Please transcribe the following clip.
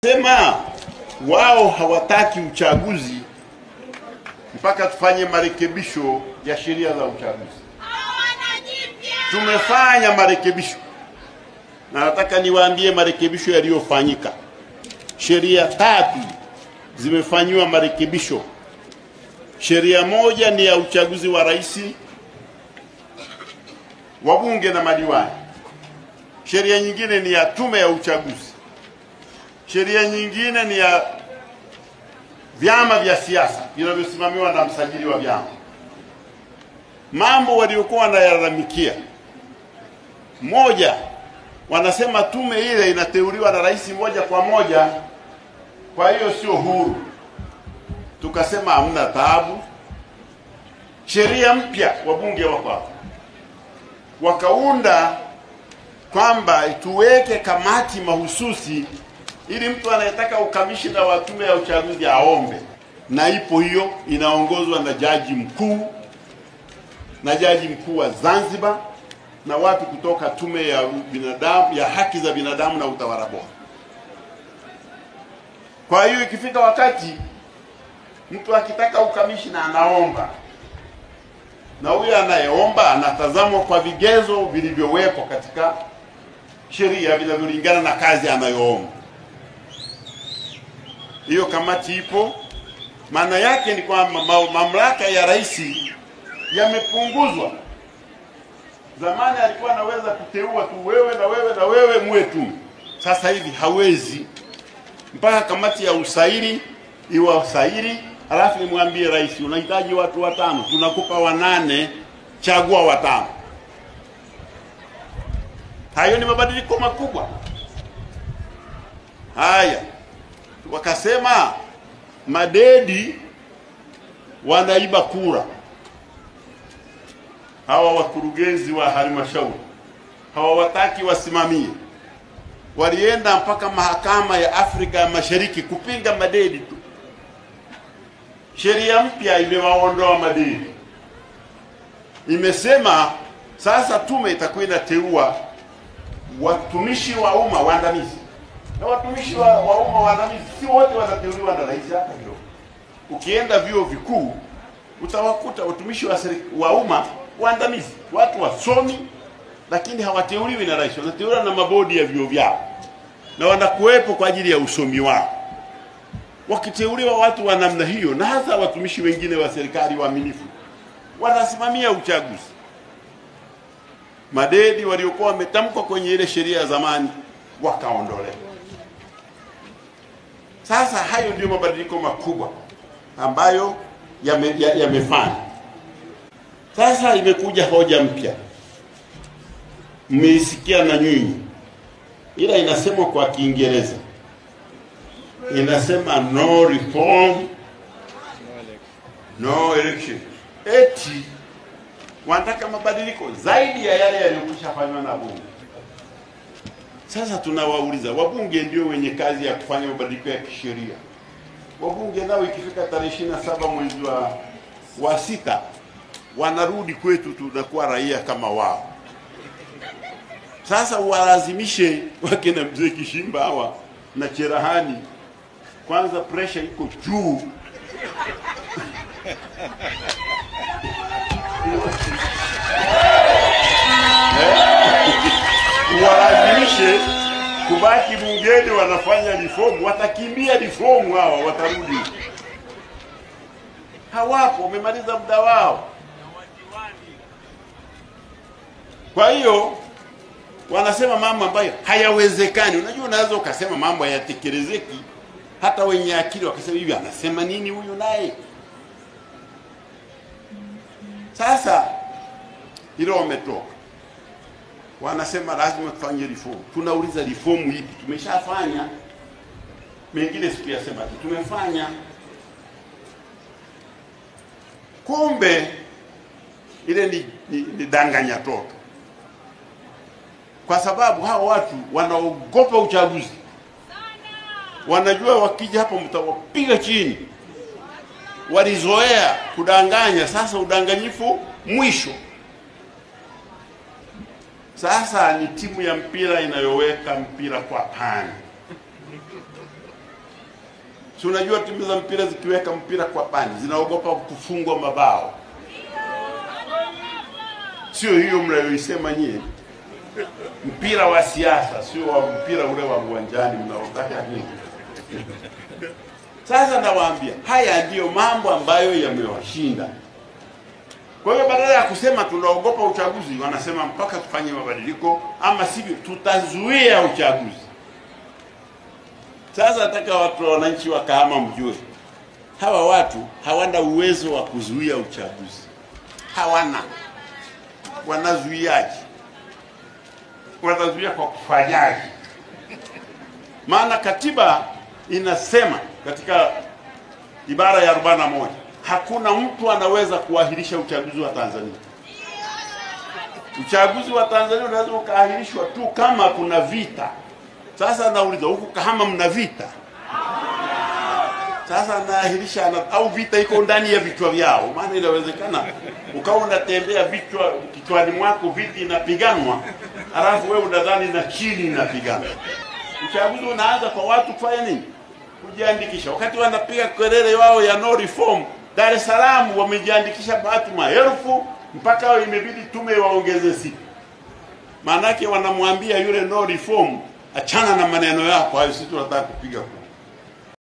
Sema wao hawataki uchaguzi mpaka tufanye marekebisho ya sheria za uchaguzi. Tumefanya marekebisho, na nataka niwaambie marekebisho yaliyofanyika. Sheria 3 zimefanywa marekebisho. Sheria moja ni ya uchaguzi wa rais, wabunge na madiwani. Sheria nyingine ni ya tume ya uchaguzi. Sheria nyingine ni ya vyama vya siasa vinavyosimamiwa na msajili wa vyama. Mambo waliokuwa wanayalalamikia: moja, wanasema tume ile inateuliwa na rais moja kwa moja, kwa hiyo sio huru. Tukasema hamna taabu. Sheria mpya wabunge wakaunda kwamba tuweke kamati mahususi ili mtu anayetaka ukamishina wa tume ya uchaguzi aombe, na ipo hiyo, inaongozwa na jaji mkuu na jaji mkuu wa Zanzibar na watu kutoka tume ya binadamu ya haki za binadamu na utawala bora. Kwa hiyo ikifika wakati mtu akitaka ukamishina anaomba, na huyo anayeomba anatazamwa kwa vigezo vilivyowekwa katika sheria vinavyolingana na kazi anayoomba. Hiyo kamati ipo. Maana yake ni kwamba mamlaka ya rais yamepunguzwa. Zamani alikuwa anaweza kuteua tu wewe na wewe na wewe muwe tu. Sasa hivi hawezi, mpaka kamati ya usaili iwasaili, alafu nimwambie rais unahitaji watu 5, tunakupa 8, chagua 5. Hayo ni mabadiliko makubwa. Haya, wakasema madedi wanaiba kura. Hawa wakurugenzi wa halmashauri hawawataki wasimamie. Walienda mpaka mahakama ya Afrika ya Mashariki kupinga madedi tu. Sheria mpya imewaondoa madedi. Imesema sasa tume itakuwa inateua watumishi wa umma waandamizi. Na watumishi wa umma waandamizi si wote wanateuliwa na rais hapa hiyo. Ukienda vyuo vikuu utawakuta watumishi wa umma waandamizi, watu wasomi, lakini hawateuliwi na rais, wanateuliwa na mabodi ya vyuo vyao, na wanakuwepo kwa ajili ya usomi wao. Wakiteuliwa watu wa namna hiyo, na hasa watumishi wengine wa serikali waaminifu, wanasimamia uchaguzi. Madedi waliokuwa wametamkwa kwenye ile sheria ya zamani wakaondolewa. Sasa hayo ndio mabadiliko makubwa ambayo yamefanya. Sasa imekuja hoja mpya, mmeisikia na nyinyi, ila inasemwa kwa Kiingereza. Inasema no reform, no election. Eti wanataka mabadiliko zaidi ya yale yaliyokushafanywa na bunge. Sasa tunawauliza, wabunge ndio wenye kazi ya kufanya mabadiliko ya kisheria. Wabunge nao ikifika tarehe 27 mwezi wa 6 wanarudi kwetu, tunakuwa raia kama wao. Sasa walazimishe wake na mzee Kishimba hawa na Cherahani, kwanza pressure iko juu. Walazimishe kubaki bungeni wanafanya reform, watakimbia reform hawa, watarudi. Hawapo, wamemaliza muda wao. Kwa hiyo wanasema mambo ambayo hayawezekani. Unajua, unaweza ukasema mambo hayatekelezeki, hata wenye akili wakasema hivi, anasema nini huyu naye? Sasa hilo wametoka, wanasema lazima tufanye reform. Tunauliza reform ipi? Tumeshafanya mengine, sikuyasema tumefanya. Kumbe ile ni danganya toka, kwa sababu hao watu wanaogopa uchaguzi. Wanajua wakija hapo mtawapiga chini. Walizoea kudanganya, sasa udanganyifu mwisho. Sasa ni timu ya mpira inayoweka mpira kwa pani. Si unajua timu za mpira zikiweka mpira kwa pani zinaogopa kufungwa mabao. Sio hiyo mnayoisema nyie. Mpira wa siasa, sio wa mpira ule wa uwanjani mnaotaka nini. Sasa nawaambia, haya ndiyo mambo ambayo yamewashinda. Kwa hiyo badala ya kusema tunaogopa uchaguzi, wanasema mpaka tufanye mabadiliko, ama sivyo tutazuia uchaguzi. Sasa nataka watu wananchi wa Kahama mjue, hawa watu hawana uwezo wa kuzuia uchaguzi. Hawana. Wanazuiaje? Wanazuia kwa kufanyaje? Maana katiba inasema katika ibara ya 41 hakuna mtu anaweza kuahirisha uchaguzi wa Tanzania. Uchaguzi wa Tanzania unaweza ukaahirishwa tu kama kuna vita. Sasa nauliza, huku Kahama mna vita? Sasa naahirisha au vita iko ndani ya vichwa vyao? Maana inawezekana ukawa unatembea kichwani mwako viti inapiganwa, alafu wewe unadhani na chini inapigana. Uchaguzi unaanza kwa watu kufanya nini? Kujiandikisha. Wakati wanapiga kelele wao ya no reform, Dar es Salaam wamejiandikisha watu maelfu, mpaka imebidi tume waongeze siku. Maana yake wanamwambia yule no reform, achana na maneno yako hayo, sisi tunataka kupiga kura.